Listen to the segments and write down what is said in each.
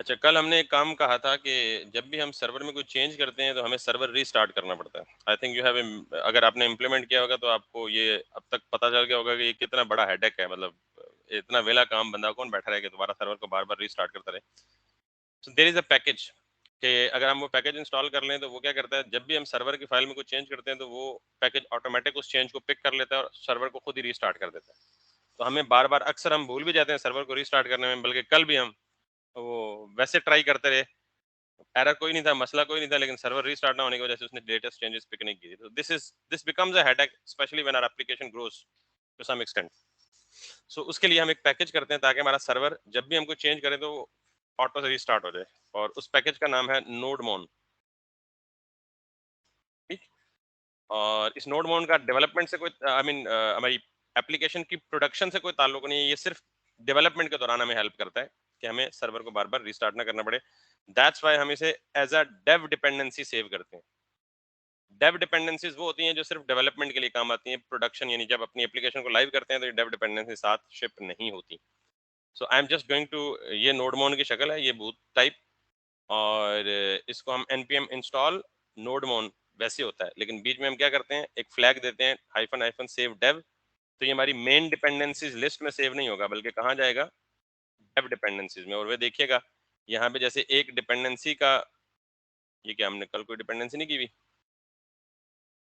अच्छा, कल हमने एक काम कहा था कि जब भी हम सर्वर में कुछ चेंज करते हैं तो हमें सर्वर रीस्टार्ट करना पड़ता है। आई थिंक यू हैव अगर आपने इम्प्लीमेंट किया होगा तो आपको ये अब तक पता चल गया होगा कि ये कितना बड़ा हेडेक है। मतलब इतना वेला काम बंदा कौन बैठा रहे कि दोबारा सर्वर को बार बार रीस्टार्ट करता रहे। So there is a package कि अगर हम वो पैकेज इंस्टॉल कर लें तो वो क्या करता है, जब भी हम सर्वर की फाइल में कुछ चेंज करते हैं तो वो पैकेज ऑटोमेटिक उस चेंज को पिक कर लेता है और सर्वर को खुद ही रीस्टार्ट कर देता है। तो हमें बार बार अक्सर हम भूल भी जाते हैं सर्वर को रीस्टार्ट करने में, बल्कि कल भी हम वो वैसे ट्राई करते रहे। एरर कोई नहीं था, मसला कोई नहीं था, लेकिन सर्वर रीस्टार्ट ना होने की वजह से उसने लेटेस्ट चेंजेस पिक नहीं की थी। तो this becomes a headache specially when our application grows to some extent. So उसके लिए हम एक पैकेज करते हैं ताकि हमारा सर्वर जब भी हम कुछ चेंज करें तो ऑटो से रीस्टार्ट हो जाए, और उस पैकेज का नाम है नोडमोन। ठीक। और इस नोडमोन का डेवलपमेंट से कोई हमारी एप्लीकेशन की प्रोडक्शन से कोई ताल्लुक नहीं है। ये सिर्फ डेवलपमेंट के दौरान हमें हेल्प करता है कि हमें सर्वर को बार बार रीस्टार्ट ना करना पड़े। दैट्स वाई हम इसे as a dev dependency save करते हैं। डेव डिपेंडेंसीज वो होती हैं जो सिर्फ डेवलपमेंट के लिए काम आती हैं। प्रोडक्शन यानी जब अपनी एप्लीकेशन को लाइव करते हैं तो ये डेव डिपेंडेंसी साथ शिप नहीं होती। So I am just going to, ये नोडमोन की शक्ल है, ये बूट टाइप। और इसको हम npm इंस्टॉल नोडमोन वैसे होता है, लेकिन बीच में हम क्या करते हैं, एक फ्लैग देते हैं हाइफन हाइफन सेव डेव। तो ये हमारी मेन डिपेंडेंसीज लिस्ट में सेव नहीं होगा, बल्कि कहाँ जाएगा, डेव डिपेंडेंसीज में। और वे देखिएगा यहाँ पे जैसे एक डिपेंडेंसी का, ये क्या हमने कल कोई डिपेंडेंसी नहीं की हुई,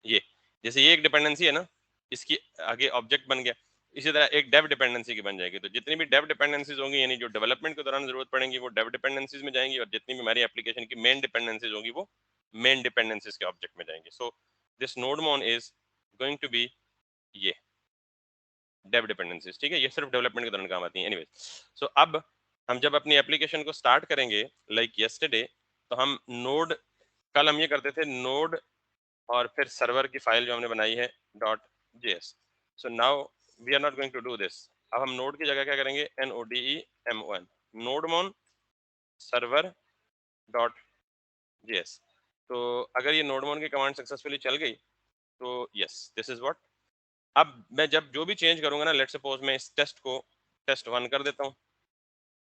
ये जैसे ये एक डिपेंडेंसी है ना, इसकी आगे ऑब्जेक्ट बन गया। इसी तरह एक डेव डिपेंडेंसी की बन जाएगी। तो जितनी भी डेव डिपेंडेंसीज होंगी यानी जो डेवलपमेंट के दौरान जरूरत पड़ेंगी वो डेव डिपेंडेंसीज में जाएंगी, और जितनी भी हमारी एप्लीकेशन की मेन डिपेंडेंसीज होंगी वो मेन डिपेंडेंसीज के ऑब्जेक्ट में जाएंगी। So this nodemon is going to be ये डेव डिपेंडेंसीज। ठीक है, ये सिर्फ डेवलपमेंट के दौरान काम आती है। एनीवेज, सो अब हम जब अपनी एप्लीकेशन को स्टार्ट करेंगे लाइक यस्टरडे, तो हम नोड, कल हम ये करते थे नोड और फिर सर्वर की फाइल जो हमने बनाई है dot JS. So now we are not going to do this. अब हम नोड की जगह क्या करेंगे, NODEMON, nodemon server dot JS. तो अगर ये नोडमोन की कमांड सक्सेसफुली चल गई तो यस दिस इज व्हाट। अब मैं जब जो भी चेंज करूंगा ना, लेट सपोज मैं इस टेस्ट को टेस्ट 1 कर देता हूँ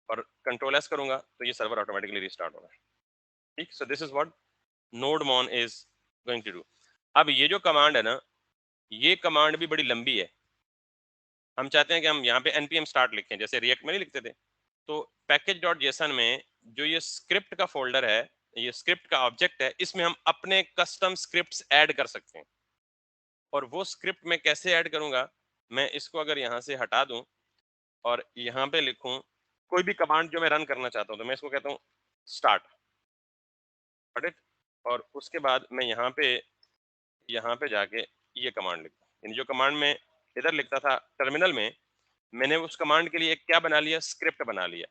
और कंट्रोल एस करूंगा तो ये सर्वर ऑटोमेटिकली रिस्टार्ट होगा। ठीक, so this is what nodemon is going to do. अब ये जो कमांड है ना, ये कमांड भी बड़ी लंबी है। हम चाहते हैं कि हम यहाँ पे npm स्टार्ट लिखें जैसे रिएक्ट में नहीं लिखते थे। तो पैकेज डॉट जेसन में जो ये स्क्रिप्ट का फोल्डर है, ये स्क्रिप्ट का ऑब्जेक्ट है, इसमें हम अपने कस्टम स्क्रिप्ट्स ऐड कर सकते हैं। और वो स्क्रिप्ट मैं कैसे ऐड करूंगा, मैं इसको अगर यहाँ से हटा दूं और यहाँ पे लिखूं कोई भी कमांड जो मैं रन करना चाहता हूँ, तो मैं इसको कहता हूँ स्टार्ट इट। और उसके बाद मैं यहाँ पे जाके ये कमांड लिखता हूँ। यानी जो कमांड में इधर लिखता था टर्मिनल में, मैंने उस कमांड के लिए एक क्या बना लिया, स्क्रिप्ट बना लिया।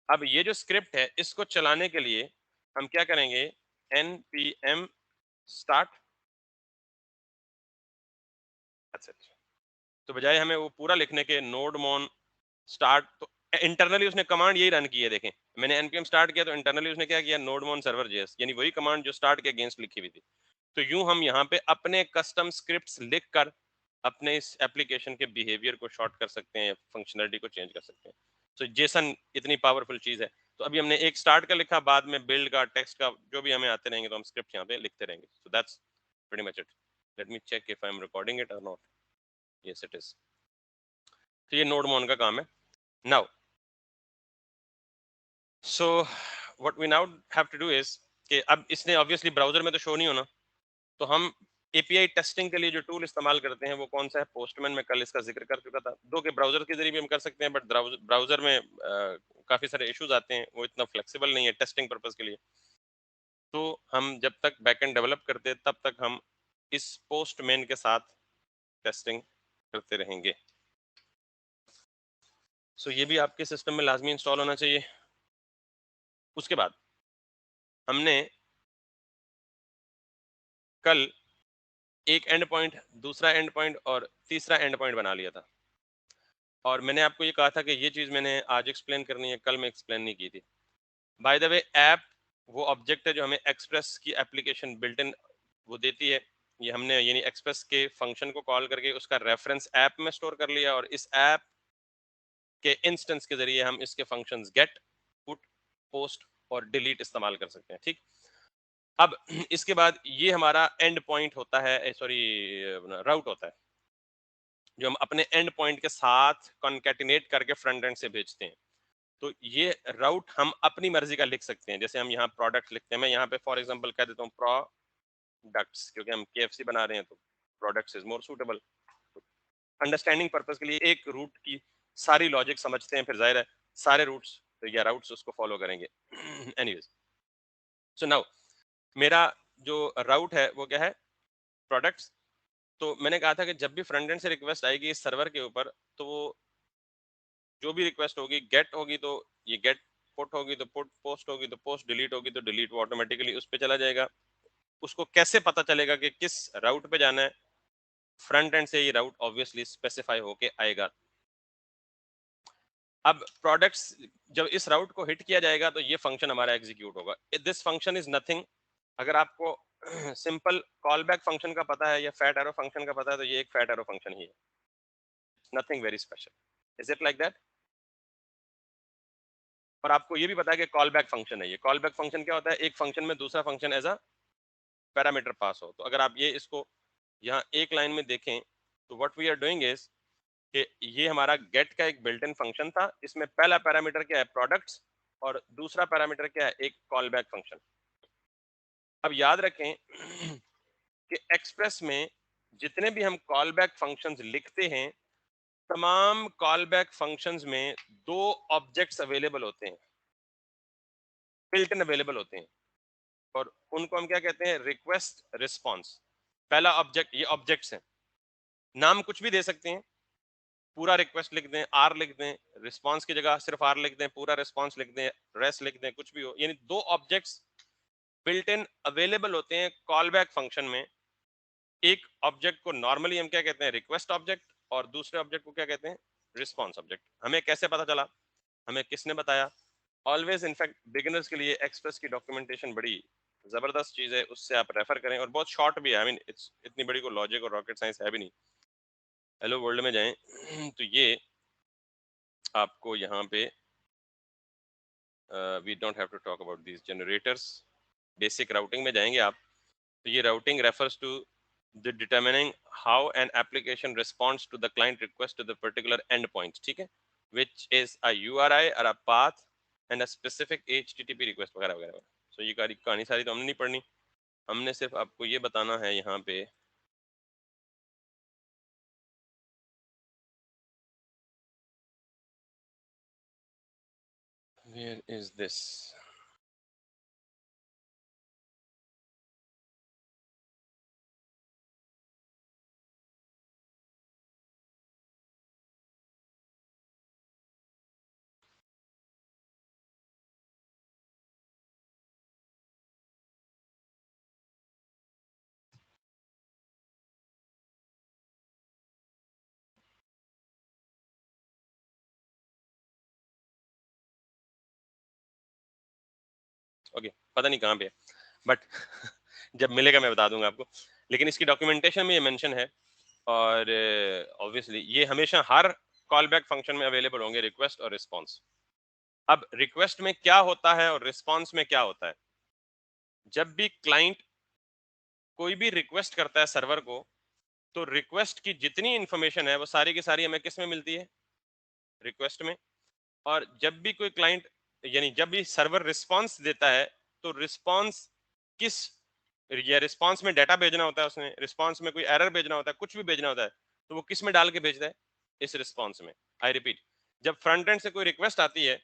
अब ये जो स्क्रिप्ट है इसको चलाने के लिए हम क्या करेंगे, npm स्टार्ट। अच्छा, तो बजाय हमें वो पूरा लिखने के नोडमोन स्टार्ट, तो इंटरनली उसने कमांड यही रन की है। देखें, मैंने npm स्टार्ट किया तो इंटरनली उसने क्या किया, नोडमोन सर्वर जेएस, यानी वही कमांड जो स्टार्ट के अगेंस्ट लिखी हुई थी। तो यूं हम यहाँ पे अपने कस्टम स्क्रिप्ट्स लिखकर अपने इस एप्लीकेशन के बिहेवियर को शॉर्ट कर सकते हैं या फंक्शनलिटी को चेंज कर सकते हैं। तो जेसन इतनी पावरफुल चीज है। तो अभी हमने एक स्टार्ट का लिखा, बाद में बिल्ड का, टेक्स्ट का, जो भी हमें आते रहेंगे तो हम स्क्रिप्ट यहाँ पे लिखते रहेंगे। So that's pretty much it. Let me check if I am recording it और नॉट। Yes it is. तो ये नोडमोन का काम है। Now so what we now have to do is कि अब इसने ऑब्वियसली ब्राउजर में तो शो नहीं होना, तो हम एपीआई टेस्टिंग के लिए जो टूल इस्तेमाल करते हैं वो कौन सा है, पोस्टमैन। में कल इसका जिक्र कर चुका था। दो के ब्राउजर के जरिए भी हम कर सकते हैं, बट ब्राउजर में काफी सारे इश्यूज आते हैं, वो इतना फ्लेक्सिबल नहीं है टेस्टिंग पर्पज के लिए। तो हम जब तक बैकएंड डेवलप करते हैं तब तक हम इस पोस्टमैन के साथ टेस्टिंग करते रहेंगे। सो ये भी आपके सिस्टम में लाजमी इंस्टॉल होना चाहिए। उसके बाद हमने कल एक एंड पॉइंट, दूसरा एंड पॉइंट और तीसरा एंड पॉइंट बना लिया था। और मैंने आपको ये कहा था कि ये चीज मैंने आज एक्सप्लेन करनी है, कल मैं एक्सप्लेन नहीं की थी। बाय द वे, ऐप वो ऑब्जेक्ट है जो हमें एक्सप्रेस की एप्लीकेशन बिल्ट इन वो देती है। ये हमने यानी एक्सप्रेस के फंक्शन को कॉल करके उसका रेफरेंस ऐप में स्टोर कर लिया, और इस ऐप के इंस्टेंस के जरिए हम इसके फंक्शंस गेट, पुट, पोस्ट और डिलीट इस्तेमाल कर सकते हैं, ठीक। अब इसके बाद ये हमारा एंड पॉइंट होता है, सॉरी राउट होता है, जो हम अपने एंड पॉइंट के साथ कॉन्केटिनेट करके फ्रंट एंड से भेजते हैं। तो ये राउट हम अपनी मर्जी का लिख सकते हैं, जैसे हम यहाँ प्रोडक्ट लिखते हैं, मैं यहाँ पे फॉर एग्जांपल कह देता हूँ प्रोडक्ट्स, क्योंकि हम केएफसी बना रहे हैं तो products is more suitable. Understanding purpose के लिए एक रूट की सारी लॉजिक समझते हैं, फिर जाहिर है सारे रूट्स या राउट्स उसको फॉलो करेंगे। एनीवेज, सो नाउ मेरा जो राउट है वो क्या है, प्रोडक्ट्स। तो मैंने कहा था कि जब भी फ्रंट एंड से रिक्वेस्ट आएगी इस सर्वर के ऊपर, तो वो जो भी रिक्वेस्ट होगी, गेट होगी तो ये गेट, पुट होगी तो पुट, पोस्ट होगी तो पोस्ट, डिलीट होगी तो डिलीट, वो ऑटोमेटिकली उस पर चला जाएगा। उसको कैसे पता चलेगा कि किस राउट पे जाना है? फ्रंट एंड से ये राउट ऑब्वियसली स्पेसिफाई होके आएगा। अब प्रोडक्ट्स, जब इस राउट को हिट किया जाएगा तो ये फंक्शन हमारा एग्जीक्यूट होगा। दिस फंक्शन इज नथिंग, अगर आपको सिंपल कॉल बैक फंक्शन का पता है या फैट एरो फंक्शन का पता है, तो ये एक फैट एरो फंक्शन ही है, nothing very special. Is it like that? और आपको ये भी पता है कि कॉल बैक फंक्शन है ये। कॉल बैक फंक्शन क्या होता है? एक फंक्शन में दूसरा function as a parameter pass हो। तो अगर आप ये इसको यहाँ एक लाइन में देखें, तो what we are doing is कि ये हमारा गेट का एक बिल्ट इन फंक्शन था, इसमें पहला पैरामीटर क्या है, प्रोडक्ट्स, और दूसरा पैरामीटर क्या है, एक कॉल बैक फंक्शन। अब याद रखें कि एक्सप्रेस में जितने भी हम कॉल बैक फंक्शंस लिखते हैं, तमाम कॉल बैक फंक्शंस में दो ऑब्जेक्ट्स अवेलेबल होते हैं, बिल्ट इन अवेलेबल होते हैं, और उनको हम क्या कहते हैं, रिक्वेस्ट रिस्पॉन्स। पहला ऑब्जेक्ट, ये ऑब्जेक्ट्स हैं, नाम कुछ भी दे सकते हैं, पूरा रिक्वेस्ट लिख दें, आर लिख दें, रिस्पॉन्स की जगह सिर्फ आर लिख दें, पूरा रिस्पॉन्स लिख दें, रेस्ट लिख दें, कुछ भी हो, यानी दो ऑब्जेक्ट्स बिल्ट इन अवेलेबल होते हैं कॉल बैक फंक्शन में। एक ऑब्जेक्ट को नॉर्मली हम क्या कहते हैं, रिक्वेस्ट ऑब्जेक्ट, और दूसरे ऑब्जेक्ट को क्या कहते हैं, रिस्पॉन्स ऑब्जेक्ट। हमें कैसे पता चला, हमें किसने बताया? ऑलवेज, इनफैक्ट बिगिनर्स के लिए एक्सप्रेस की डॉक्यूमेंटेशन बड़ी जबरदस्त चीज है, उससे आप रेफर करें, और बहुत शॉर्ट भी है। आई मीन इट्स इतनी बड़ी को लॉजिक और रॉकेट साइंस है भी नहीं। हेलो वर्ल्ड में जाएं तो ये आपको यहाँ पे we don't have to talk about these generators. Basic routing में जाएंगे आप, तो ये routing refers to the determining how an application responds to the client request to the particular end point, ठीक है, विच इज अ यूआरआई और a path and a specific HTTP request वगैरह वगैरह। सो ये कहानी सारी तो हमने नहीं पढ़नी, हमने सिर्फ आपको ये बताना है यहाँ पे वेयर इज दिस। ओके, पता नहीं कहाँ पे है, बट जब मिलेगा मैं बता दूंगा आपको। लेकिन इसकी डॉक्यूमेंटेशन में ये मेंशन है, और ऑब्वियसली ये हमेशा हर कॉल बैक फंक्शन में अवेलेबल होंगे, रिक्वेस्ट और रिस्पॉन्स। अब रिक्वेस्ट में क्या होता है और रिस्पॉन्स में क्या होता है? जब भी क्लाइंट कोई भी रिक्वेस्ट करता है सर्वर को, तो रिक्वेस्ट की जितनी इंफॉर्मेशन है वो सारी की सारी हमें किस में मिलती है, रिक्वेस्ट में। और जब भी कोई क्लाइंट, यानी जब भी सर्वर रिस्पॉन्स देता है, तो रिस्पॉन्स किस, या रिस्पॉन्स में डाटा भेजना होता है, उसने रिस्पॉन्स में कोई एरर भेजना होता है, कुछ भी भेजना होता है, तो वो किस में डाल के भेजता है, इस रिस्पॉन्स में। आई रिपीट, जब फ्रंट एंड से कोई रिक्वेस्ट आती है,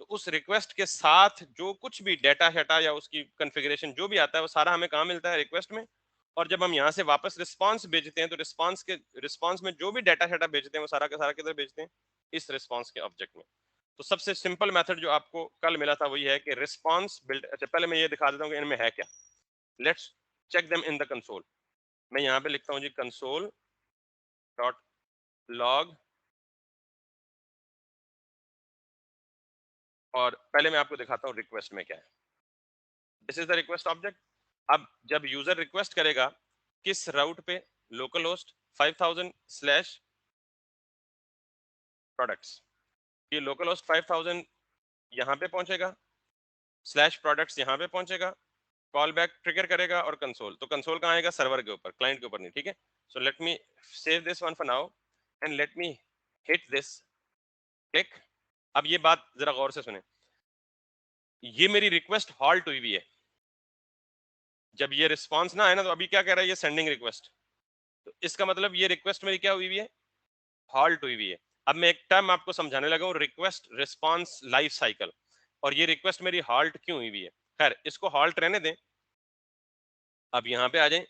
तो उस रिक्वेस्ट के साथ जो कुछ भी डाटा शेटा या उसकी कॉन्फ़िगरेशन जो भी आता है, वो सारा हमें कहाँ मिलता है, रिक्वेस्ट में। और जब हम यहाँ से वापस रिस्पॉन्स भेजते हैं, तो रिस्पॉन्स में जो भी डाटा शेटा भेजते हैं, वो सारा का सारा किधर भेजते हैं, इस रिस्पॉन्स के ऑब्जेक्ट में। तो सबसे सिंपल मेथड जो आपको कल मिला था वही है कि रिस्पॉन्स बिल्ड। अच्छा, पहले मैं ये दिखा देता हूँ कि इनमें है क्या। Let's check them in the console. मैं यहाँ पे लिखता हूँ जी कंसोल डॉट लॉग, और पहले मैं आपको दिखाता हूँ रिक्वेस्ट में क्या है। This is the request object. अब जब यूजर रिक्वेस्ट करेगा किस राउट पे, लोकल होस्ट 5000 स्लैश प्रोडक्ट्स, ये लोकल होस्ट 5000 यहाँ पे पहुंचेगा, स्लैश प्रोडक्ट्स यहाँ पे पहुंचेगा, कॉल बैक ट्रिगर करेगा और कंसोल, तो कंसोल कहाँ आएगा, सर्वर के ऊपर, क्लाइंट के ऊपर नहीं, ठीक है। So let me save this one for now and let me hit this click. अब ये बात जरा गौर से सुने, ये मेरी रिक्वेस्ट हॉल्ट हुई हुई है। जब ये रिस्पॉन्स ना आए ना, तो अभी क्या कह रहा है ये सेंडिंग रिक्वेस्ट, तो इसका मतलब ये रिक्वेस्ट मेरी क्या हुई हुई है, हॉल्ट हुई हुई है। अब मैं एक टर्म आपको समझाने लगा हूँ, रिक्वेस्ट रिस्पॉन्स लाइफ साइकिल, और ये रिक्वेस्ट मेरी हॉल्ट क्यों हुई हुई है। खैर इसको हॉल्ट रहने दें। अब यहाँ पे आ जाएं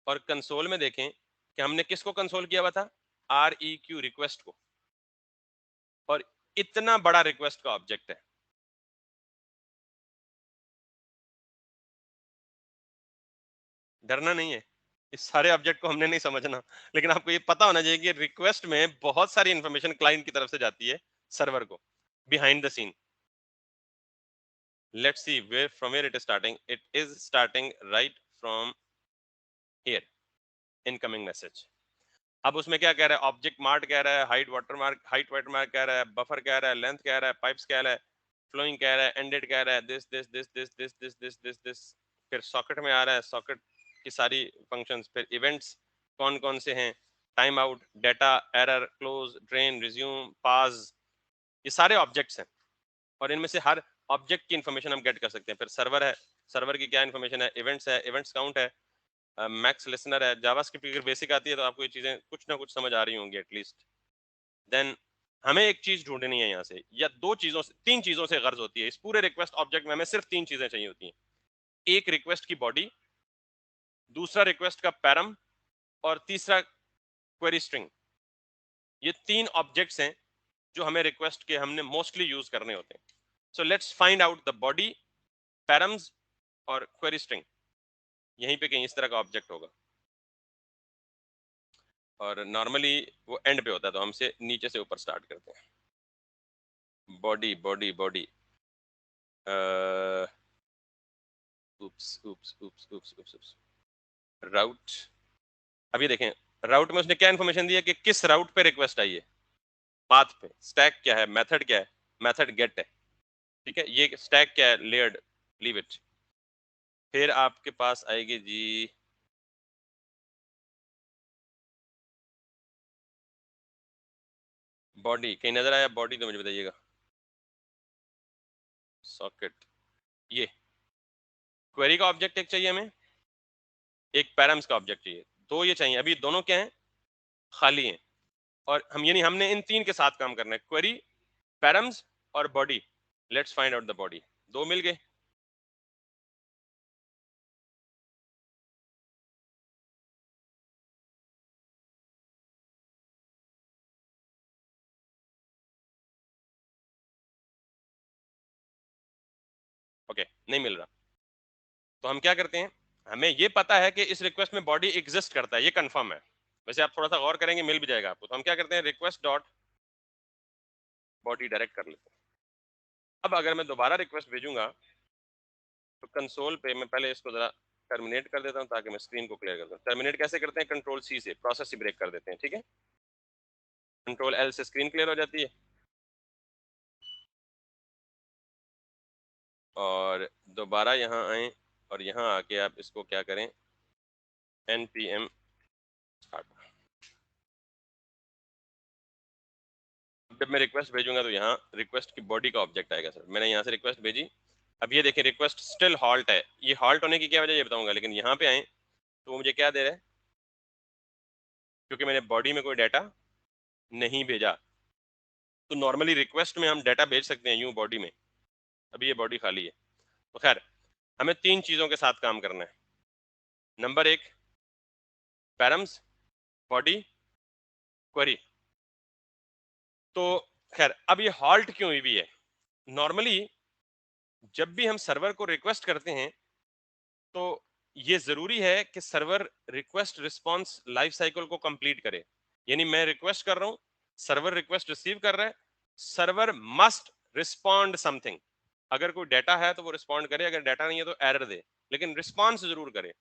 और कंसोल में देखें कि हमने किसको कंसोल किया हुआ था, REQ रिक्वेस्ट को, और इतना बड़ा रिक्वेस्ट का ऑब्जेक्ट है। डरना नहीं है, इस सारे ऑब्जेक्ट को हमने नहीं समझना, लेकिन आपको ये पता होना चाहिए कि रिक्वेस्ट में बहुत सारी इंफॉर्मेशन क्लाइंट की तरफ से जाती है सर्वर को, behind the scene. Let's see where from where it is starting, it is starting right from here, incoming message. अब उसमें क्या कह रहा है, ऑब्जेक्ट मार्ट कह रहा है, हाइट वाटर मार्क कह रहा है, बफर कह रहा है, लेंथ कह रहा है, पाइप्स कह रहा है, फ्लोइंग कह रहा है, एंडेड कह रहा है, this this this this this this this this this. फिर सॉकेट में आ रहा है, सॉकेट की सारी फंक्शंस, फिर इवेंट्स कौन कौन से हैं, time out, data, error, close, drain, resume, पाज, ये सारे ऑब्जेक्ट्स हैं, और इनमें से हर ऑब्जेक्ट की इंफॉर्मेशन हम गेट कर सकते हैं। फिर सर्वर है, सर्वर की क्या इन्फॉर्मेशन है, इवेंट्स है, इवेंट्स काउंट है, मैक्स लिसनर है। जावास्क्रिप्ट की अगर बेसिक आती है तो आपको ये चीजें कुछ ना कुछ समझ आ रही होंगी एटलीस्ट। देन हमें एक चीज ढूंढनी है यहाँ से, या दो चीजों से, तीन चीजों से गर्ज होती है इस पूरे रिक्वेस्ट ऑब्जेक्ट में, हमें सिर्फ तीन चीजें चाहिए होती हैं। एक रिक्वेस्ट की बॉडी, दूसरा रिक्वेस्ट का पैरम, और तीसरा क्वेरी स्ट्रिंग। ये तीन ऑब्जेक्ट्स हैं जो हमें रिक्वेस्ट के हमने मोस्टली यूज करने होते हैं। So let's find out the body, params और क्वेरी स्ट्रिंग। यहीं पे कहीं इस तरह का ऑब्जेक्ट होगा, और नॉर्मली वो एंड पे होता है, तो हमसे नीचे से ऊपर स्टार्ट करते हैं। बॉडी बॉडी बॉडी, उप्स उप्स उप्स उप्स उप्स उप्स, राउट। अब ये देखें, राउट में उसने क्या इन्फॉर्मेशन दी है कि किस राउट पे रिक्वेस्ट आई है, पाथ पे। स्टैक क्या है, मेथड क्या है, मेथड गेट है, ठीक है। ये स्टैक क्या है, लेयर्ड, लीव इट। फिर आपके पास आएगी जी बॉडी, कहीं नजर आया बॉडी तो मुझे बताइएगा। सॉकेट, ये क्वेरी का ऑब्जेक्ट एक चाहिए हमें, एक पैराम्स का ऑब्जेक्ट चाहिए, दो ये चाहिए। अभी दोनों क्या हैं, खाली हैं, और हम यानी हमने इन तीन के साथ काम करना है, क्वेरी, पैरम्स और body. Let's find out the body. दो मिल गए। ओके, नहीं मिल रहा, तो हम क्या करते हैं, हमें ये पता है कि इस रिक्वेस्ट में बॉडी एग्जिस्ट करता है, ये कंफर्म है। वैसे आप थोड़ा सा गौर करेंगे मिल भी जाएगा आपको, तो हम क्या करते हैं, रिक्वेस्ट डॉट बॉडी डायरेक्ट कर लेते हैं। अब अगर मैं दोबारा रिक्वेस्ट भेजूंगा, तो कंसोल पे मैं पहले इसको जरा टर्मिनेट कर देता हूँ ताकि मैं स्क्रीन को क्लियर कर दूँ। टर्मिनेट कैसे करते हैं, कंट्रोल C से, प्रोसेस ही ब्रेक कर देते हैं, ठीक है। कंट्रोल L से स्क्रीन क्लियर हो जाती है, और दोबारा यहाँ आए, और यहाँ आके आप इसको क्या करें, npm स्टार्ट। जब मैं रिक्वेस्ट भेजूंगा तो यहाँ रिक्वेस्ट की बॉडी का ऑब्जेक्ट आएगा। सर मैंने यहाँ से रिक्वेस्ट भेजी, अब ये देखिए रिक्वेस्ट स्टिल हॉल्ट है। ये हॉल्ट होने की क्या वजह ये बताऊंगा, लेकिन यहाँ पे आए तो वो मुझे क्या दे रहा है, क्योंकि मैंने बॉडी में कोई डाटा नहीं भेजा। तो नॉर्मली रिक्वेस्ट में हम डाटा भेज सकते हैं यूं बॉडी में, अभी ये बॉडी खाली है। तो खैर हमें तीन चीजों के साथ काम करना है। नंबर एक, पैरम्स, बॉडी, क्वेरी। तो खैर अब ये हॉल्ट क्यों हुई हुई है, नॉर्मली जब भी हम सर्वर को रिक्वेस्ट करते हैं तो ये जरूरी है कि server request response life cycle को कंप्लीट करे। यानी मैं रिक्वेस्ट कर रहा हूं, सर्वर रिक्वेस्ट रिसीव कर रहा है, सर्वर मस्ट रिस्पॉन्ड समथिंग। अगर कोई डाटा है तो वो रिस्पॉन्ड करे, अगर डाटा नहीं है तो एरर दे, लेकिन रिस्पॉन्स जरूर करे।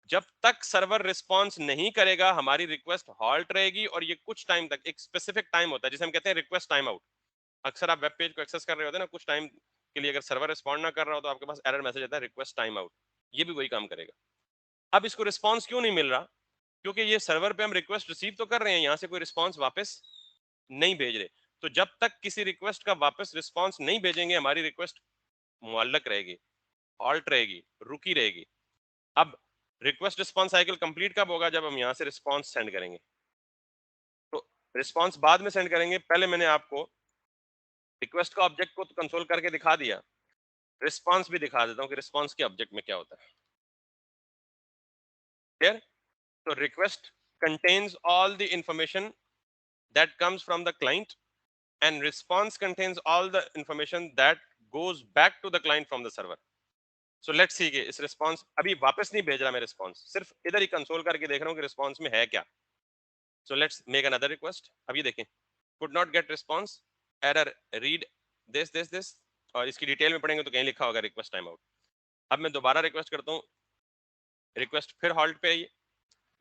जब तक सर्वर रिस्पॉन्स नहीं करेगा हमारी रिक्वेस्ट हॉल्ट रहेगी, और ये कुछ टाइम तक, एक स्पेसिफिक टाइम होता है जिसे हम कहते हैं रिक्वेस्ट टाइम आउट। अक्सर आप वेब पेज को एक्सेस कर रहे होते हैं ना, कुछ टाइम के लिए अगर सर्वर रिस्पॉन्ड ना कर रहा हो तो आपके पास एरर मैसेज आता है रिक्वेस्ट टाइम आउट, ये भी वही काम करेगा। अब इसको रिस्पॉन्स क्यों नहीं मिल रहा? क्योंकि ये सर्वर पे हम रिक्वेस्ट रिसीव तो कर रहे हैं, यहाँ से कोई रिस्पॉन्स वापस नहीं भेज रहे। तो जब तक किसी रिक्वेस्ट का वापस रिस्पॉन्स नहीं भेजेंगे, हमारी रिक्वेस्ट मुअल्लक रहेगी, हॉल्ट रहेगी, रुकी रहेगी। अब रिक्वेस्ट रिस्पॉन्स साइकिल कंप्लीट कब होगा? जब हम यहाँ से रिस्पॉन्स सेंड करेंगे। तो रिस्पॉन्स बाद में सेंड करेंगे, पहले मैंने आपको रिक्वेस्ट का ऑब्जेक्ट को तो कंसोल करके दिखा दिया, रिस्पॉन्स भी दिखा देता हूँ कि रिस्पॉन्स के ऑब्जेक्ट में क्या होता है। क्लियर? तो request contains all the information that comes from the client and response contains all the information that goes back to the client from the server. So let's see कि इस response अभी वापस नहीं भेज रहा मैं रिस्पॉन्स, सिर्फ इधर ही कंसोल करके देख रहा हूँ कि रिस्पॉन्स में है क्या। So let's make another request. अब ये देखें, could not get response, error, read this और इसकी डिटेल में पढ़ेंगे तो कहीं लिखा होगा रिक्वेस्ट टाइम आउट। अब मैं दोबारा रिक्वेस्ट करता हूँ, रिक्वेस्ट फिर हॉल्ट पे आई,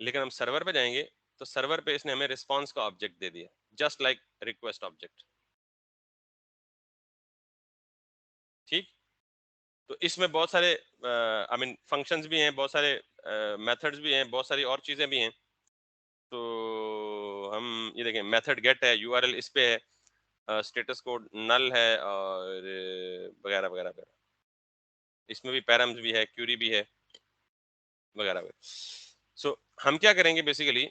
लेकिन हम सर्वर पे जाएंगे तो सर्वर पे इसने हमें रिस्पॉन्स का ऑब्जेक्ट दे दिया, जस्ट लाइक रिक्वेस्ट ऑब्जेक्ट। ठीक, तो इसमें बहुत सारे आई मीन फंक्शंस भी हैं, बहुत सारे मेथड्स भी हैं, बहुत सारी और चीजें भी हैं। तो हम ये देखें, मेथड गेट है, यूआरएल इस पे है, स्टेटस कोड नल है और वगैरह वगैरह वगैरह। इसमें भी पैराम्स भी है, क्यूरी भी है, वगैरह वगैरह। सो हम क्या करेंगे बेसिकली,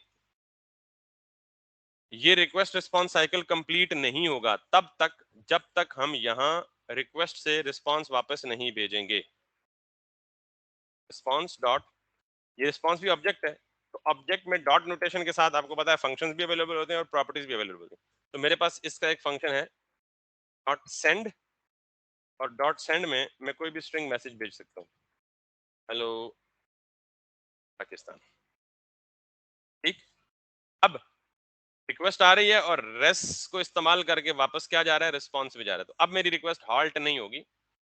ये रिक्वेस्ट रिस्पॉन्स साइकिल कंप्लीट नहीं होगा तब तक जब तक हम यहाँ रिक्वेस्ट से रिस्पॉन्स वापस नहीं भेजेंगे। रिस्पॉन्स डॉट, ये रिस्पॉन्स भी ऑब्जेक्ट है, तो ऑब्जेक्ट में डॉट नोटेशन के साथ आपको पता है फंक्शंस भी अवेलेबल होते हैं और प्रॉपर्टीज भी अवेलेबल होती हैं। तो मेरे पास इसका एक फंक्शन है डॉट सेंड, और डॉट सेंड में मैं कोई भी स्ट्रिंग मैसेज भेज सकता हूँ, हेलो पाकिस्तान। ठीक, अब रिक्वेस्ट आ रही है और रेस्ट को इस्तेमाल करके वापस क्या जा रहा है, रिस्पॉन्स में जा रहा है। तो अब मेरी रिक्वेस्ट हॉल्ट नहीं होगी,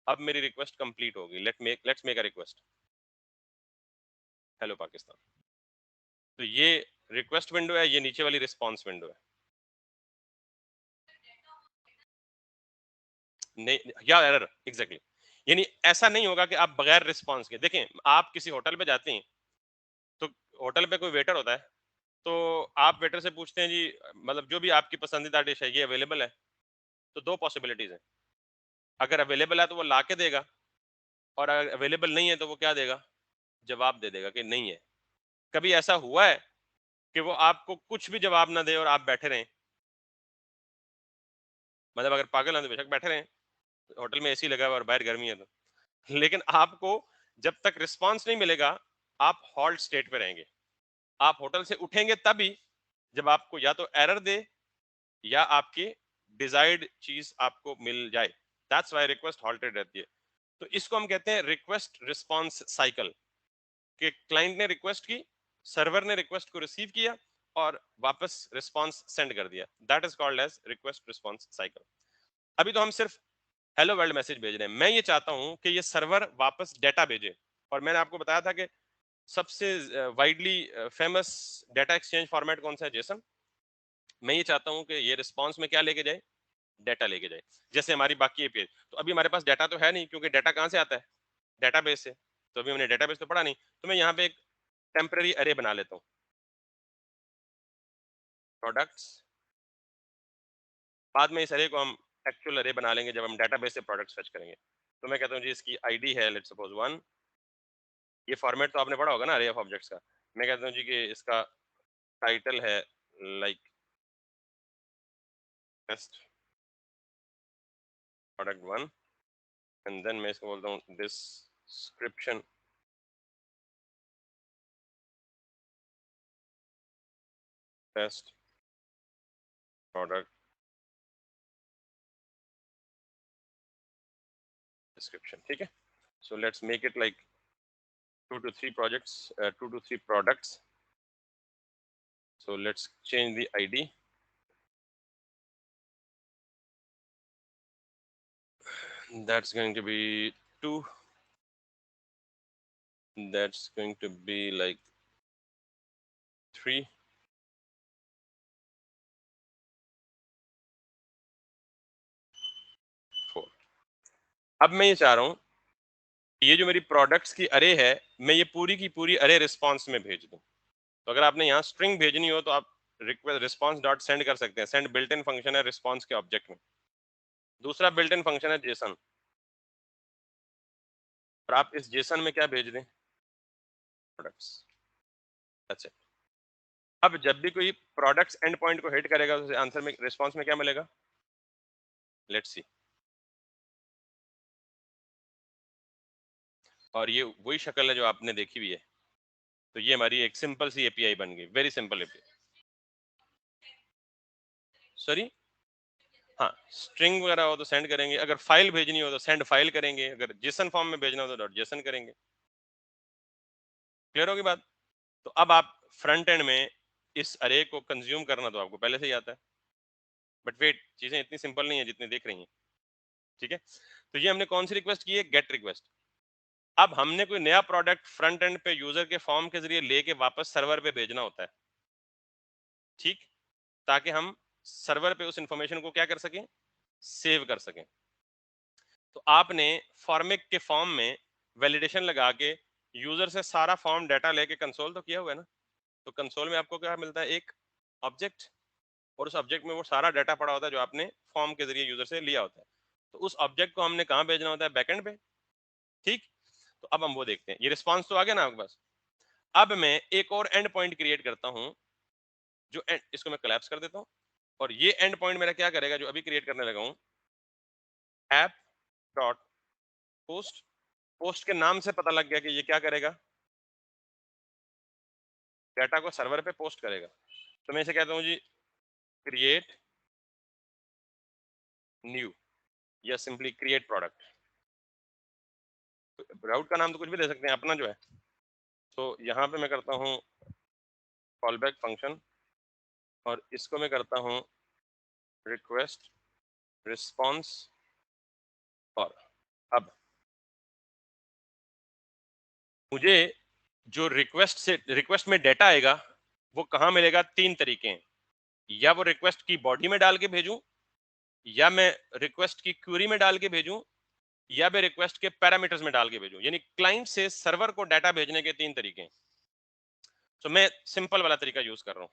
अब मेरी रिक्वेस्ट कंप्लीट होगी। Let's make a request, hello Pakistan. तो ये रिक्वेस्ट विंडो है, ये नीचे वाली रिस्पॉन्स विंडो है। नहीं, या एरर एग्जैक्टली, यानी ऐसा नहीं होगा कि आप बगैर रिस्पॉन्स के देखें। आप किसी होटल पे जाते हैं तो होटल पे कोई वेटर होता है, तो आप वेटर से पूछते हैं जी मतलब जो भी आपकी पसंदीदा डिश है ये अवेलेबल है, तो दो पॉसिबिलिटीज है, अगर अवेलेबल है तो वो ला के देगा, और अगर अवेलेबल नहीं है तो वो क्या देगा, जवाब दे देगा कि नहीं है। कभी ऐसा हुआ है कि वो आपको कुछ भी जवाब ना दे और आप बैठे रहें? मतलब अगर पागल हैं तो बेशक बैठे रहें, होटल में एसी लगा हुआ है और बाहर गर्मी है तो, लेकिन आपको जब तक रिस्पांस नहीं मिलेगा आप हॉल्ट स्टेट पे रहेंगे। आप होटल से उठेंगे तभी जब आपको या तो एरर दे या आपकी डिजायर्ड चीज आपको मिल जाए। दैट्स व्हाई रिक्वेस्ट हॉल्टेड रहती है। तो इसको हम कहते हैं रिक्वेस्ट रिस्पांस साइकिल, कि क्लाइंट ने रिक्वेस्ट की, सर्वर ने रिक्वेस्ट को रिसीव किया और वापस रिस्पांस सेंड कर दिया। That is called as request response cycle. अभी तो हम सिर्फ हेलो वर्ल्ड मैसेज भेज रहे हैं, मैं ये चाहता हूं कि ये सर्वर वापस डेटा भेजे। और मैंने आपको बताया था कि सबसे widely famous data exchange format कौन सा है, जेसन। मैं ये चाहता हूं कि ये रिस्पांस में क्या लेके जाए, डेटा लेके जाए, जैसे हमारी बाकी एपीआई। तो अभी हमारे पास डेटा तो है नहीं, क्योंकि डेटा कहाँ से आता है, डेटाबेस से। तो अभी हमने डेटाबेस तो पढ़ा नहीं, तो मैं यहाँ पे एक टेम्पररी अरे बना लेता हूँ, प्रोडक्ट्स। बाद में इस अरे को हम एक्चुअल अरे बना लेंगे जब हम डेटाबेस से प्रोडक्ट्स फैच करेंगे। तो मैं कहता हूँ जी इसकी आईडी है लेट्स सपोज 1। ये फॉर्मेट तो आपने पढ़ा होगा ना अरे ऑफ ऑब्जेक्ट्स का। मैं कहता हूँ जी कि इसका टाइटल है like test product 1, and then मैं इसको बोलता हूँ डिस्क्रिप्शन टेस्ट प्रोडक्ट डिस्क्रिप्शन। ठीक है, so let's make it like 2 to 3 products. So let's change the ID. That's going to be 2. That's going to be like 3. Four. अब मैं ये चाह रहा हूँ ये जो मेरी प्रोडक्ट्स की अरे है, मैं ये पूरी की पूरी अरे रिस्पॉन्स में भेज दूं। तो अगर आपने यहाँ स्ट्रिंग भेजनी हो तो आप रिक्वेस्ट रिस्पॉन्स डॉट सेंड कर सकते हैं। सेंड बिल्ट इन फंक्शन है रिस्पॉन्स के ऑब्जेक्ट में। दूसरा बिल्ट इन फंक्शन है जेसन, और आप इस जेसन में क्या भेज दें, प्रोडक्ट्स। That's it. अब जब भी कोई प्रोडक्ट्स एंड पॉइंट को हिट करेगा तो आंसर में रिस्पॉन्स में क्या मिलेगा, लेट्स सी। और ये वही शक्ल है जो आपने देखी हुई है। तो ये हमारी एक सिंपल सी एपीआई बन गई, वेरी सिंपल एपीआई। सॉरी, हाँ, स्ट्रिंग वगैरह हो तो सेंड करेंगे, अगर फाइल भेजनी हो तो सेंड फाइल करेंगे, अगर जेसन फॉर्म में भेजना हो तो डॉट जेसन करेंगे। क्लियर होगी बात। तो अब आप फ्रंट एंड में इस अरे को कंज्यूम करना तो आपको पहले से ही आता है, बट वेट, चीजें इतनी सिंपल नहीं है जितनी देख रही हैं। ठीक है, तो ये हमने कौन सी रिक्वेस्ट की है, गेट रिक्वेस्ट। अब हमने कोई नया प्रोडक्ट फ्रंट एंड पे यूजर के फॉर्म के जरिए लेके वापस सर्वर पे भेजना होता है। ठीक, ताकि हम सर्वर पे उस इंफॉर्मेशन को क्या कर सकें, सेव कर सकें। तो आपने फॉर्मिक के फॉर्म में वैलिडेशन लगा के यूजर से सारा फॉर्म डाटा लेके कंसोल तो किया हुआ है ना। तो कंसोल में आपको क्या मिलता है, एक ऑब्जेक्ट, और उस ऑब्जेक्ट में वो सारा डाटा पड़ा होता है जो आपने फॉर्म के जरिए यूजर से लिया होता है। तो उस ऑब्जेक्ट को हमने कहाँ भेजना होता है, बैकएंड पे। ठीक, तो अब हम वो देखते हैं, ये रिस्पॉन्स तो आ गया ना आपके पास। अब मैं एक और एंड पॉइंट क्रिएट करता हूं, जो इसको मैं कोलैप्स कर देता हूं, और ये एंड पॉइंट मेरा क्या करेगा, जो अभी क्रिएट करने लगा हूं, ऐप डॉट पोस्ट। पोस्ट के नाम से पता लग गया कि ये क्या करेगा, डाटा को सर्वर पे पोस्ट करेगा। तो मैं इसे कहता हूँ जी क्रिएट न्यू, या सिंपली क्रिएट प्रोडक्ट। राउट का नाम तो कुछ भी दे सकते हैं अपना जो है। तो यहाँ पे मैं करता हूँ कॉलबैक फंक्शन, और इसको मैं करता हूँ रिक्वेस्ट रिस्पॉन्स। और अब मुझे जो रिक्वेस्ट में डाटा आएगा वो कहाँ मिलेगा, तीन तरीके हैं। या वो रिक्वेस्ट की बॉडी में डाल के भेजूं, या मैं रिक्वेस्ट की क्वेरी में डाल के भेजूं, या मैं रिक्वेस्ट के पैरामीटर्स में डाल के भेजूं। यानी क्लाइंट से सर्वर को डाटा भेजने के तीन तरीके हैं। तो मैं सिंपल वाला तरीका यूज कर रहा हूं।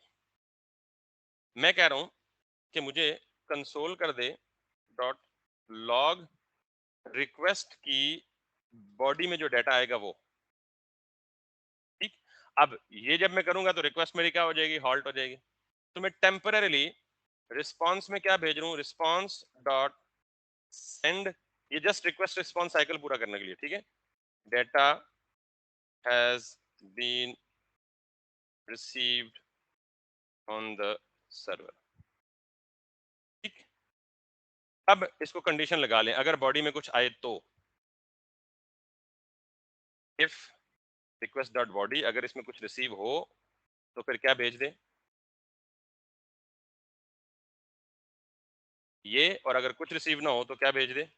मैं कह रहा हूं कि मुझे कंसोल कर दे डॉट लॉग रिक्वेस्ट की बॉडी में जो डाटा आएगा वो। ठीक, अब ये जब मैं करूंगा तो रिक्वेस्ट मेरी क्या हो जाएगी, हॉल्ट हो जाएगी। तो मैं टेम्पररीली रिस्पॉन्स में क्या भेज रहा हूँ, रिस्पॉन्स डॉट सेंड, ये जस्ट रिक्वेस्ट रिस्पॉन्स साइकिल पूरा करने के लिए। ठीक है, data has been received on the server. ठीक, अब इसको कंडीशन लगा लें, अगर बॉडी में कुछ आए तो इफ रिक्वेस्ट डॉट बॉडी, अगर इसमें कुछ रिसीव हो तो फिर क्या भेज दे, ये। और अगर कुछ रिसीव ना हो तो क्या भेज दे,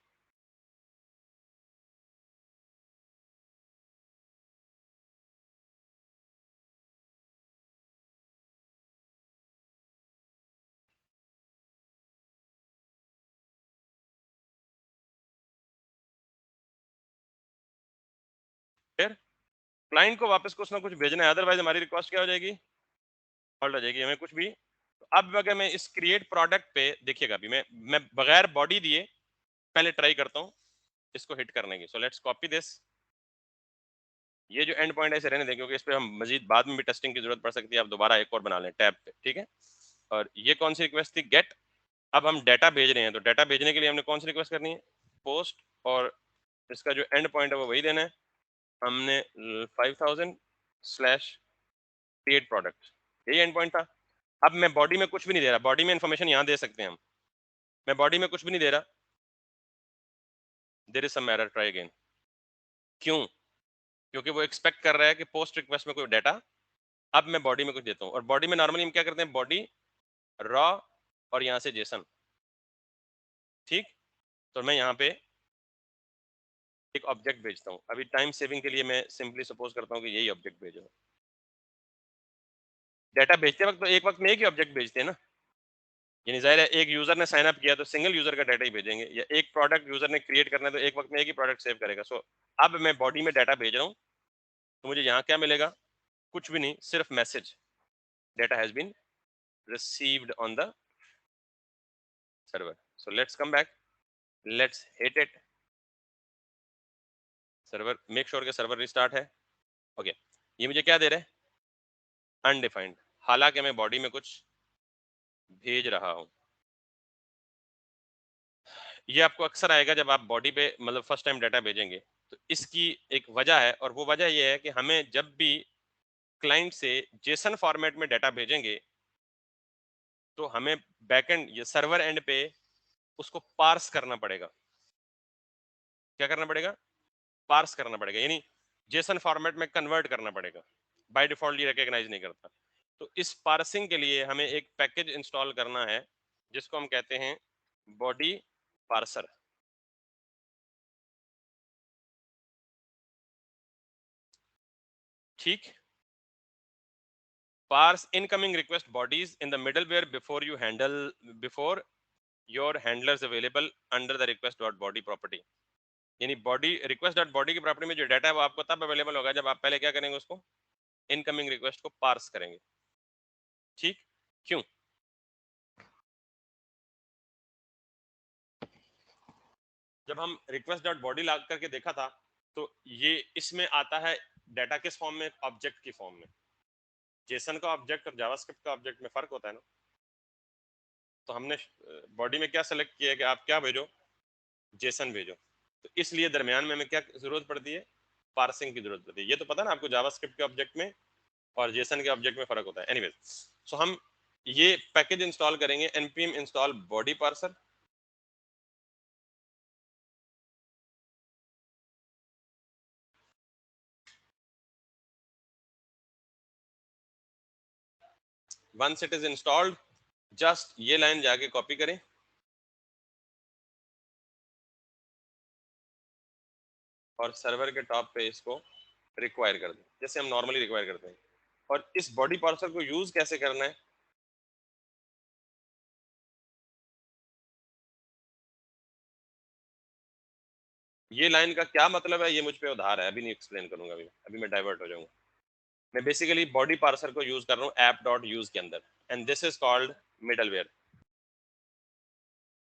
फिर क्लाइंट को वापस कुछ ना कुछ भेजना है, अदरवाइज हमारी रिक्वेस्ट क्या हो जाएगी, हॉल्ट हो जाएगी, हमें कुछ भी। तो अब अगर मैं इस क्रिएट प्रोडक्ट पे देखिएगा, अभी मैं बगैर बॉडी दिए पहले ट्राई करता हूँ इसको हिट करने की। So let's copy this. ये जो एंड पॉइंट है इसे रहने दें, क्योंकि इस पे हम मजीद बाद में भी टेस्टिंग की जरूरत पड़ सकती है। आप दोबारा एक और बना लें टैब पे। ठीक है, और ये कौन सी रिक्वेस्ट थी, गेट। अब हम डाटा भेज रहे हैं, तो डाटा भेजने के लिए हमने कौन सी रिक्वेस्ट करनी है, पोस्ट। और इसका जो एंड पॉइंट है वो वही देना है, हमने 5000 स्लैश क्रिएट प्रोडक्ट, यही एंड पॉइंट था। अब मैं बॉडी में कुछ भी नहीं दे रहा, बॉडी में इंफॉर्मेशन यहाँ दे सकते हैं हम, मैं बॉडी में कुछ भी नहीं दे रहा। There is some error, try again. क्यों, क्योंकि वो एक्सपेक्ट कर रहा है कि पोस्ट रिक्वेस्ट में कोई डाटा। अब मैं बॉडी में कुछ देता हूँ, और बॉडी में नॉर्मली हम क्या करते हैं, बॉडी रॉ और यहाँ से जेसन। ठीक, तो मैं यहाँ पे एक ऑब्जेक्ट भेजता हूँ। अभी टाइम सेविंग के लिए मैं सिंपली सपोज करता हूँ कि यही ऑब्जेक्ट भेजो। डाटा भेजते वक्त तो एक वक्त में एक ही ऑब्जेक्ट भेजते हैं ना, यानी जाहिर है एक यूजर ने साइन अप किया तो सिंगल यूजर का डाटा ही भेजेंगे, या एक प्रोडक्ट यूजर ने क्रिएट करना है तो एक वक्त में एक ही प्रोडक्ट सेव करेगा। सो अब मैं बॉडी में डाटा भेज रहा हूँ तो मुझे यहाँ क्या मिलेगा? कुछ भी नहीं, सिर्फ message, data has been received on the server. So let's come back, let's hit it, server, make sure के सर्वर रिस्टार्ट है। ओके, ये मुझे क्या दे रहे हैं? अनडिफाइंड, हालांकि मैं बॉडी में कुछ भेज रहा हूँ। ये आपको अक्सर आएगा जब आप बॉडी पे मतलब फर्स्ट टाइम डाटा भेजेंगे। तो इसकी एक वजह है, और वो वजह ये है कि हमें जब भी क्लाइंट से जेसन फॉर्मेट में डाटा भेजेंगे तो हमें बैकएंड या सर्वर एंड पे उसको पार्स करना पड़ेगा। क्या करना पड़ेगा? पार्स करना पड़ेगा, यानी जेसन फॉर्मेट में कन्वर्ट करना पड़ेगा। बाय डिफॉल्ट ये रिकॉग्नाइज नहीं करता। तो इस पार्सिंग के लिए हमें एक पैकेज इंस्टॉल करना है जिसको हम कहते हैं बॉडी पार्सर। ठीक, parse incoming request bodies in the middleware before your handlers available under the request.body property। यानी बॉडी रिक्वेस्ट डॉट बॉडी की प्रॉपर्टी में जो डाटा है वो आपको तब अवेलेबल होगा जब आप पहले क्या करेंगे? उसको इनकमिंग रिक्वेस्ट को पार्स करेंगे। ठीक, क्यों? जब हम रिक्वेस्ट डॉट बॉडी ला करके देखा था तो ये इसमें आता है डाटा किस फॉर्म में? ऑब्जेक्ट की फॉर्म में। जेसन का ऑब्जेक्ट और जावास्क्रिप्ट का ऑब्जेक्ट में फर्क होता है ना। तो हमने बॉडी में क्या सेलेक्ट किया है कि आप क्या भेजो? जेसन भेजो। तो इसलिए दरमियान में हमें क्या जरूरत पड़ती है? पार्सिंग की जरूरत पड़ती है। ये तो पता ना आपको, जावास्क्रिप्ट के ऑब्जेक्ट में और जेसन के ऑब्जेक्ट में फर्क होता है। एनीवेज, सो हम ये पैकेज इंस्टॉल करेंगे, npm install body parser. Once it is installed, just ये लाइन जाके कॉपी करें और सर्वर के टॉप पे इसको रिक्वायर कर दें, जैसे हम नॉर्मली रिक्वायर करते हैं। और इस बॉडी पार्सर को यूज कैसे करना है? ये लाइन का क्या मतलब है ये मुझ पे उधार है, अभी नहीं एक्सप्लेन करूंगा, अभी मैं डाइवर्ट हो जाऊंगा। मैं बेसिकली बॉडी पार्सर को यूज कर रहा हूँ ऐप डॉट यूज के अंदर, and this is called middleware.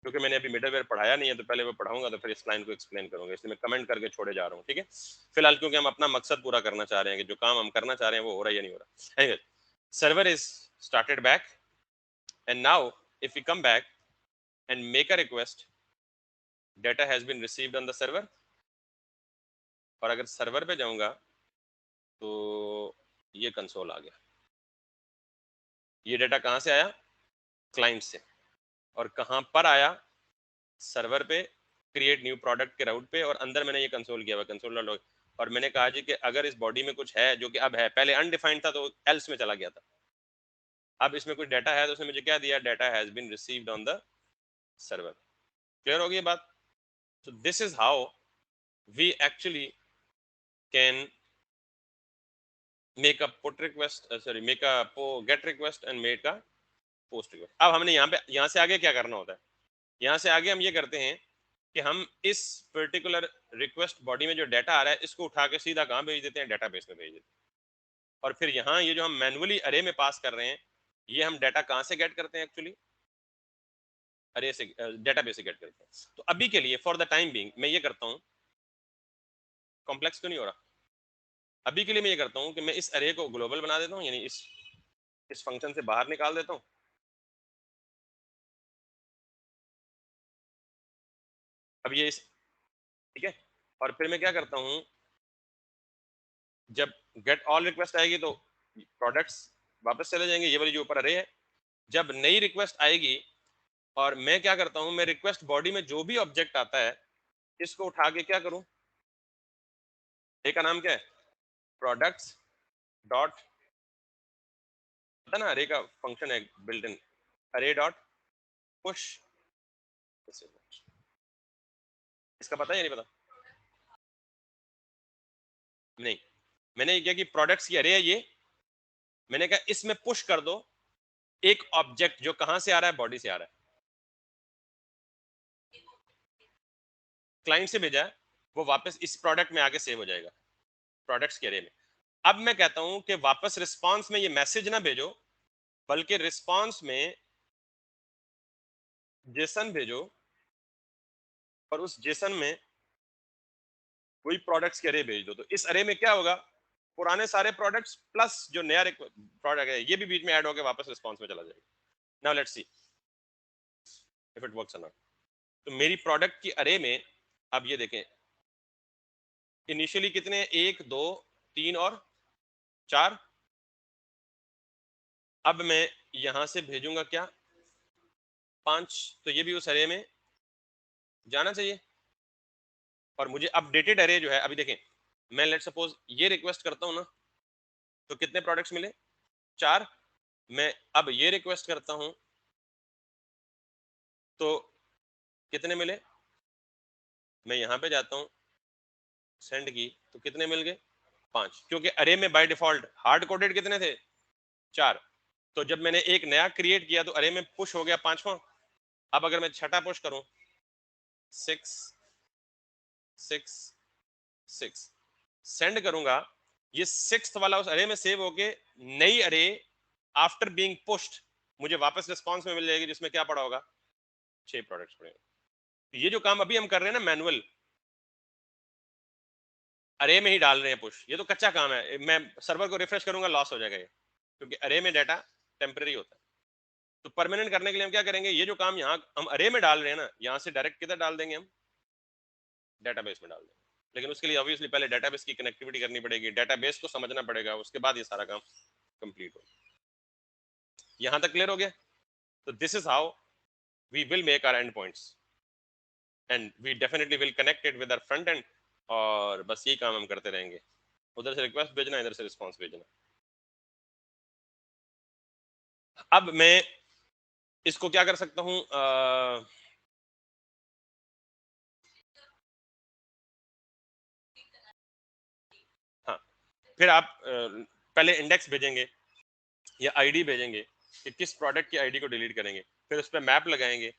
क्योंकि मैंने अभी मिडलवेयर पढ़ाया नहीं है तो पहले वो पढ़ाऊंगा तो फिर इस लाइन को एक्सप्लेन करूंगा, इसलिए मैं कमेंट करके छोड़े जा रहा हूँ। ठीक है, फिलहाल क्योंकि हम अपना मकसद पूरा करना चाह रहे हैं कि जो काम हम करना चाह रहे हैं वो हो रहा है या नहीं हो रहा। Anyway, server is started back, and now if we come back and make a request, data has been received on the server. और अगर सर्वर पे जाऊंगा तो ये कंसोल आ गया। ये डाटा कहाँ से आया? क्लाइंट से। और कहाँ पर आया? सर्वर पे, क्रिएट न्यू प्रोडक्ट के राउट पे, और अंदर मैंने ये कंसोल किया हुआ, कंसोल डॉट लॉग। और मैंने कहा जी कि अगर इस बॉडी में कुछ है, जो कि अब है, पहले अनडिफाइंड था तो एल्स में चला गया था, अब इसमें कुछ डाटा है तो उसने मुझे क्या दिया? Data has been received on the server. Clear हो गई बात? So this is how we actually can make a put request, sorry, make a get request and make a post request. अब हमने यहाँ से आगे क्या करना होता है? यहाँ से आगे हम ये करते हैं कि हम इस पर्टिकुलर रिक्वेस्ट बॉडी में जो डाटा आ रहा है इसको उठा के सीधा कहाँ भेज देते हैं? डेटाबेस में भेज देते हैं। और फिर यहाँ ये जो हम मैन्युअली अरे में पास कर रहे हैं, ये हम डाटा कहाँ से गेट करते हैं? एक्चुअली अरे से, डेटाबेस से गेट करते हैं। तो अभी के लिए फॉर द टाइम बीइंग मैं ये करता हूँ, कॉम्प्लेक्स क्यों नहीं हो रहा? अभी के लिए मैं ये करता हूँ कि मैं इस अरे को ग्लोबल बना देता हूँ, यानी इस फंक्शन से बाहर निकाल देता हूँ। अब ये ठीक है, और फिर मैं क्या करता हूँ, जब गेट ऑल रिक्वेस्ट आएगी तो प्रोडक्ट्स वापस चले जाएंगे, ये वाली जो ऊपर अरे है। जब नई रिक्वेस्ट आएगी, और मैं क्या करता हूं, मैं रिक्वेस्ट बॉडी में जो भी ऑब्जेक्ट आता है इसको उठा के क्या करूं? ए का नाम क्या है? प्रोडक्ट्स डॉट, पता ना अरे का फंक्शन है बिल्ट इन, अरे डॉट पुश। इसका पता है या नहीं पता? नहीं, मैंने ये किया कि प्रोडक्ट्स की अरे है ये, मैंने कहा इसमें पुश कर दो एक ऑब्जेक्ट जो कहां से आ रहा है, बॉडी से आ रहा है, क्लाइंट से भेजा है, वो वापस इस प्रोडक्ट में आके सेव हो जाएगा, प्रोडक्ट्स के एरे में। अब मैं कहता हूं कि वापस रिस्पांस में ये मैसेज ना भेजो, बल्कि रिस्पांस में जेसन भेजो, और उस जेसन में वही प्रोडक्ट्स के अरे भेज दो। तो इस अरे में क्या होगा, पुराने सारे प्रोडक्ट्स प्लस जो नया प्रोडक्ट है ये भी बीच में ऐड होकर वापस रिस्पांस में चला जाएगा। Now let's see if it works और नॉट। तो मेरी प्रोडक्ट की अरे में अब ये देखें, इनिशियली कितने, 1 2 3 और 4। अब मैं यहां से भेजूंगा क्या, 5। तो ये भी उस अरे में जाना चाहिए। और मुझे अपडेटेड अरे जो है, अभी देखें, मैं लेट सपोज ये रिक्वेस्ट करता हूं ना, तो कितने प्रोडक्ट्स मिले, 4। मैं अब ये रिक्वेस्ट करता हूं तो कितने मिले, मैं यहां पे जाता हूं, सेंड की, तो कितने मिल गए, 5। क्योंकि अरे में बाय डिफॉल्ट हार्ड कोडेड कितने थे, 4। तो जब मैंने एक नया क्रिएट किया तो अरे में पुश हो गया 5वां। अब अगर मैं छठा पुश करूं, 6 6 6 सेंड करूंगा, ये 6th वाला उस अरे में सेव होके नई अरे आफ्टर बीइंग पुश्ड मुझे वापस रिस्पांस में मिल जाएगी, जिसमें क्या पड़ा होगा, 6 प्रोडक्ट्स पड़े। तो ये जो काम अभी हम कर रहे हैं ना मैनुअल, अरे में ही डाल रहे हैं पुश, ये तो कच्चा काम है। मैं सर्वर को रिफ्रेश करूंगा, लॉस हो जाएगा ये, क्योंकि अरे में डाटा टेम्पररी होता है। तो परमानेंट करने के लिए हम क्या करेंगे, ये जो काम यहाँ हम अरे में डाल रहे हैं ना, यहाँ से डायरेक्ट किधर डाल देंगे, हम डेटाबेस में डाल देंगे। लेकिन उसके लिए ऑब्वियसली पहले डेटाबेस की कनेक्टिविटी करनी पड़ेगी, डेटाबेस को समझना पड़ेगा, उसके बाद ये सारा काम कंप्लीट हो। यहाँ तक क्लियर हो गया। तो this is how we will make our end points and we definitely will connect it with our front end. और बस यही काम हम करते रहेंगे, उधर से रिक्वेस्ट भेजना, इधर से रिस्पॉन्स भेजना। अब मैं इसको क्या कर सकता हूं, हाँ, फिर आप पहले इंडेक्स भेजेंगे या आईडी भेजेंगे कि किस प्रोडक्ट की आईडी को डिलीट करेंगे, फिर उस पर मैप लगाएंगे,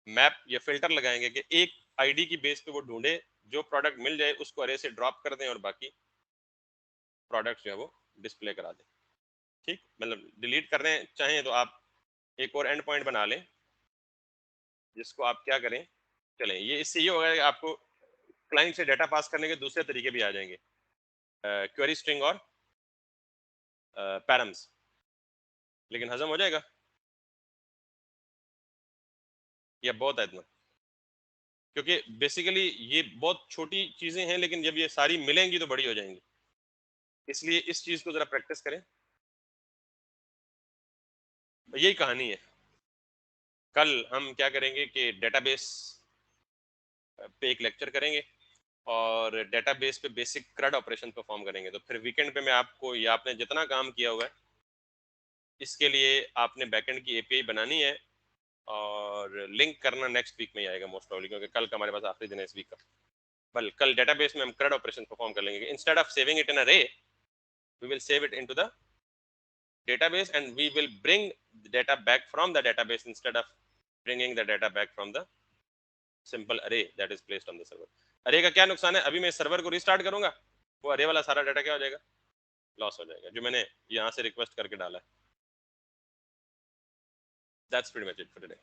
मैप या फिल्टर लगाएंगे कि एक आईडी की बेस पे वो ढूंढे, जो प्रोडक्ट मिल जाए उसको अरे से ड्रॉप कर दें और बाकी प्रोडक्ट जो है वो डिस्प्ले करा दें। ठीक, मतलब डिलीट करने चाहें तो आप एक और एंड पॉइंट बना लें, जिसको आप क्या करें, चलें, ये इससे ये होगा कि आपको क्लाइंट से डाटा पास करने के दूसरे तरीके भी आ जाएंगे, क्वेरी स्ट्रिंग और पैरम्स। लेकिन हजम हो जाएगा या बहुत है इतना, क्योंकि बेसिकली ये बहुत छोटी चीजें हैं, लेकिन जब ये सारी मिलेंगी तो बड़ी हो जाएंगी। इसलिए इस चीज को जरा प्रैक्टिस करें, यही कहानी है। कल हम क्या करेंगे कि डेटाबेस पे एक लेक्चर करेंगे और डेटाबेस पे बेसिक क्रड ऑपरेशन परफॉर्म करेंगे। तो फिर वीकेंड पे मैं आपको, या आपने जितना काम किया हुआ है इसके लिए आपने बैकएंड की एपीआई बनानी है, और लिंक करना नेक्स्ट वीक में ही आएगा मोस्ट प्रोबेबली, क्योंकि कल का हमारे पास आखिरी दिन है इस वीक का। बल कल डेटाबेस में हम क्रड ऑपरेशन परफॉर्म कर लेंगे। Instead of saving it in array, we will save it into the database and we will bring the data back from the database instead of bringing the data back from the simple array that is placed on the server. अरे का क्या नुकसान है, अभी मैं server को restart करूंगा, वो अरे वाला सारा डाटा क्या हो जाएगा, लॉस हो जाएगा, जो मैंने यहाँ से रिक्वेस्ट करके डाला है। That's pretty much it for today.